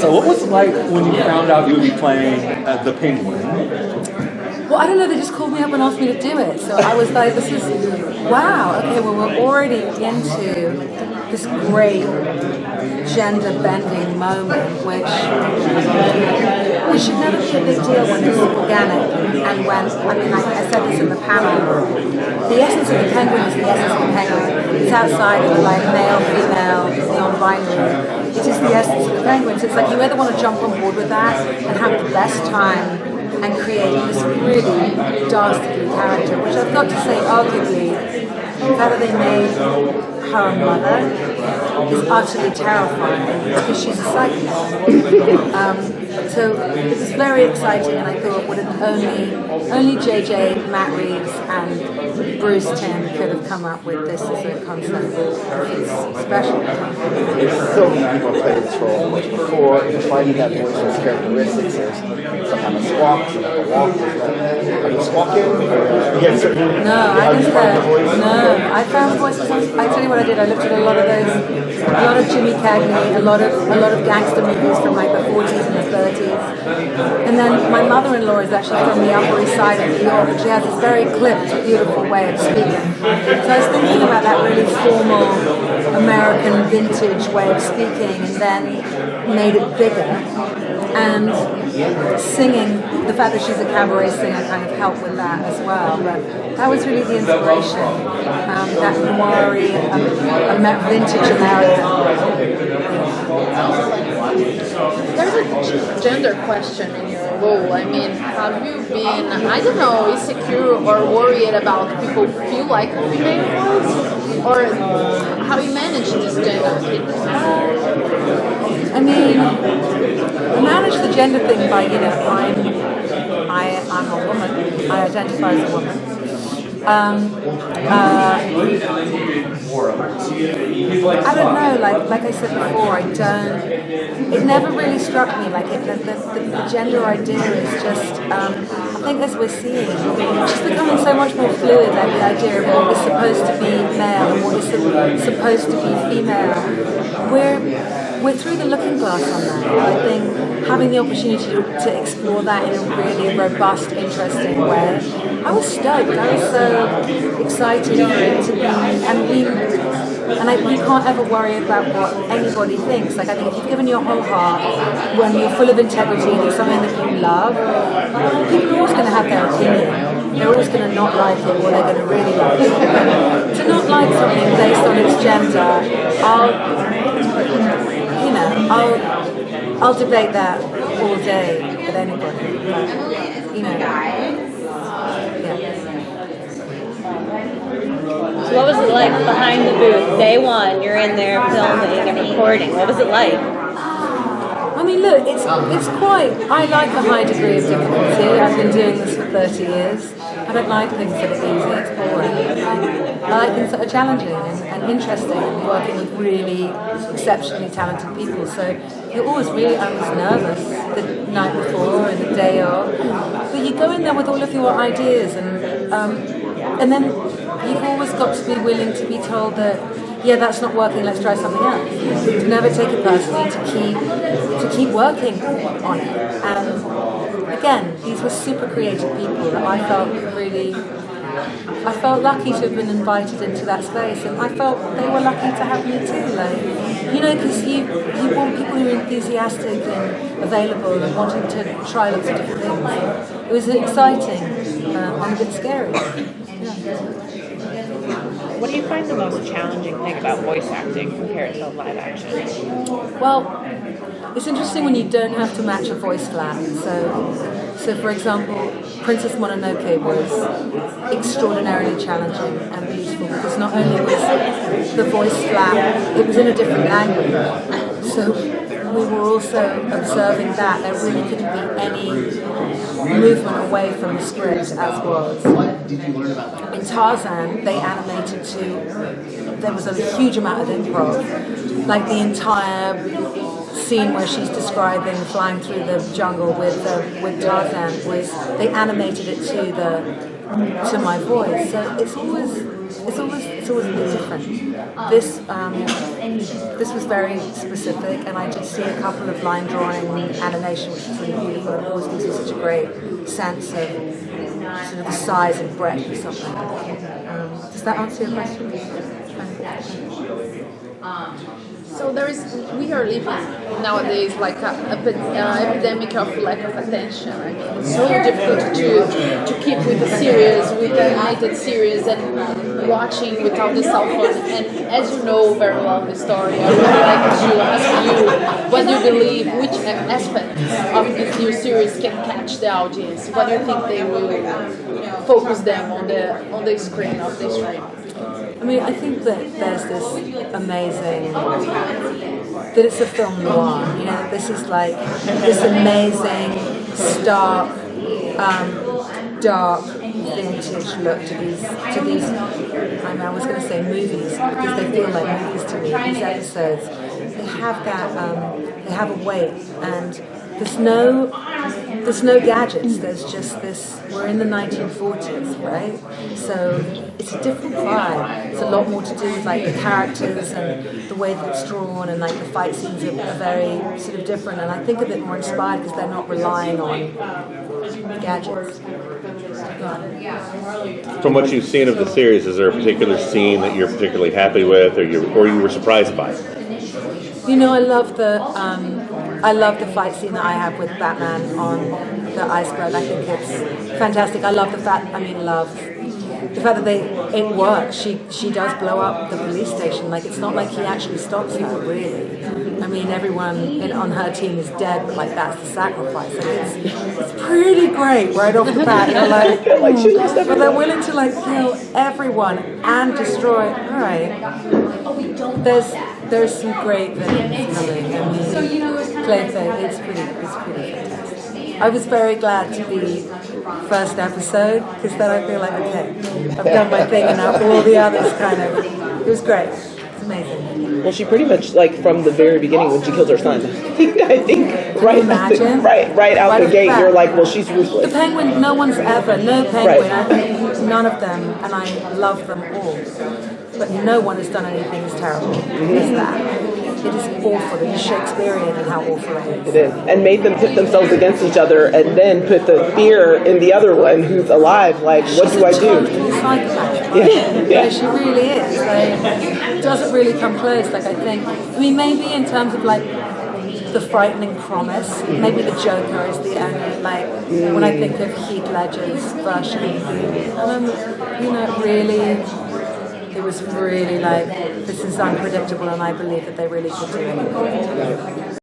So what was it like when you found out you would be playing the Penguin? Well, I don't know, they just called me up and asked me to do it. So I was like, this is, wow, okay, well, we're already into this great gender-bending moment, which should never be a big deal when it's organic. And when, I mean, like I said this in the panel, the essence of the Penguin is the essence of the Penguin. It's outside of like male, female, non-binary. It is the essence of the Penguin. So it's like you either want to jump on board with that and have the best time and create this really dastardly character, which I've got to say, arguably, the fact that they made her a mother is utterly terrifying because she's a psychopath. So it was very exciting, and I thought would have only JJ, Matt Reeves, and Bruce Timm could have come up with this as a concept. It's special. So many people played this role much before, defining that voice's characteristics. There's sometimes a squawk, sometimes a walk. Are you squawking? No, I found voices. I tell you what I did. I looked at a lot of Jimmy Cagney, a lot of gangster movies from like the 40s and the 30s. And then my mother-in-law is actually from the Upper East Side of New York, and she has this very clipped, beautiful way of speaking. So I was thinking about that really formal American vintage way of speaking, and then made it bigger. And singing, the fact that she's a cabaret singer kind of helped with that as well. But that was really the inspiration, that noiry, vintage American. There's a gender question in your role. I mean, have you been, I don't know, insecure or worried about people feel like female voice? Or how you manage this gender thing? I mean, I manage the gender thing by, I'm a woman. I identify as a woman. I don't know, like I said before, it never really struck me, like the gender idea is just, I think as we're seeing, it's just becoming so much more fluid, like the idea of what is supposed to be male and what is supposed to be female. We're through the looking glass on that. I think having the opportunity to explore that in a really robust, interesting way, I was stoked. I was so excited for it to be, you can't ever worry about what anybody thinks. Like I think if you've given your whole heart, when you're full of integrity and it's something that you love, people are always going to have their opinion. They're always going to not like it, or they're going to really like it. To not like something based on its gender, I'll debate that all day with anybody. But, So what was it like behind the booth? Day one, you're in there filming and recording. What was it like? I mean, look, it's quite, I like a high degree of difficulty. I've been doing this for 30 years. I don't like things that are easy, it's boring. I like things that are challenging and interesting and working with really exceptionally talented people. So you're always really, I was nervous the night before and the day of. But you go in there with all of your ideas and then you've always got to be willing to be told that, yeah, that's not working, let's try something else. To never take it personally, to keep working on it. And again, these were super creative people that I felt lucky to have been invited into that space, and I felt they were lucky to have me too. Because you want people who are enthusiastic and available and wanting to try lots of different things. It was exciting and a bit scary. What do you find the most challenging thing about voice acting compared to live action? Well, it's interesting when you don't have to match a voice flat. So for example, Princess Mononoke was extraordinarily challenging and beautiful because not only was the voice flat, it was in a different language. So we were also observing that there really couldn't be any movement away from the script as was. In Tarzan, they animated there was a huge amount of improv. Like the entire scene where she's describing flying through the jungle with Tarzan they animated it to my voice. So it's always it's always a bit different. This was very specific, and I did see a couple of line drawing animation, which is really beautiful. It always gives you such a great sense of sort of the size and breadth of something. Does that answer your question? So we are living nowadays like an epidemic of lack of attention. I mean, it's so difficult to keep with the series, with the animated series, and watching without the cell phone. And as you know very well the story, I would like to ask you, what do you believe, which aspects of this new series can catch the audience? What do you think they will focus them on the screen of the stream? I mean, I think that there's this amazing, that it's a film noir, you know, this is like this amazing, stark, dark, vintage look to these, I mean, I was going to say movies, because they feel like movies to me, these episodes, they have that, they have a weight, and there's no gadgets, there's just this, we're in the 1940s, right? So it's a different vibe. It's a lot more to do with like the characters and the way that it's drawn, and like the fight scenes are very sort of different, and I think a bit more inspired because they're not relying on gadgets. From what you've seen of the series, is there a particular scene that you're particularly happy with, or you were surprised by? You know, I love the fight scene that I have with Batman on the iceberg. I think it's fantastic. I love the fact that it works. She does blow up the police station. Like, it's not like he actually stops her, really. I mean, everyone on her team is dead, but like that's the sacrifice. And it's pretty great right off the bat. You're like, but they're willing to like kill everyone and destroy. All right, there's some great villains coming. I mean, Clayface, it's pretty fantastic. I was very glad to be first episode, because then I feel like, okay, I've done my thing, and now all the others it was great. It's amazing. Well, she pretty much, like, from the very beginning when she kills her son, I think right out the gate, you're like, well, she's ruthless. The Penguin, no Penguin, right. None of them, and I love them all, but no one has done anything as terrible as that. It is awful. It is Shakespearean in how awful it is. It is. And made them pit themselves against each other, and then put the fear in the other one who's alive. Like, what do I do? She's a total psychopath. Yeah. She really is. Like, it doesn't really come close. Like, I mean, maybe in terms of like the frightening promise, maybe the Joker is the only, like, when I think of Heath Ledger's version, really. It was really like, this is unpredictable, and I believe that they really could do anything.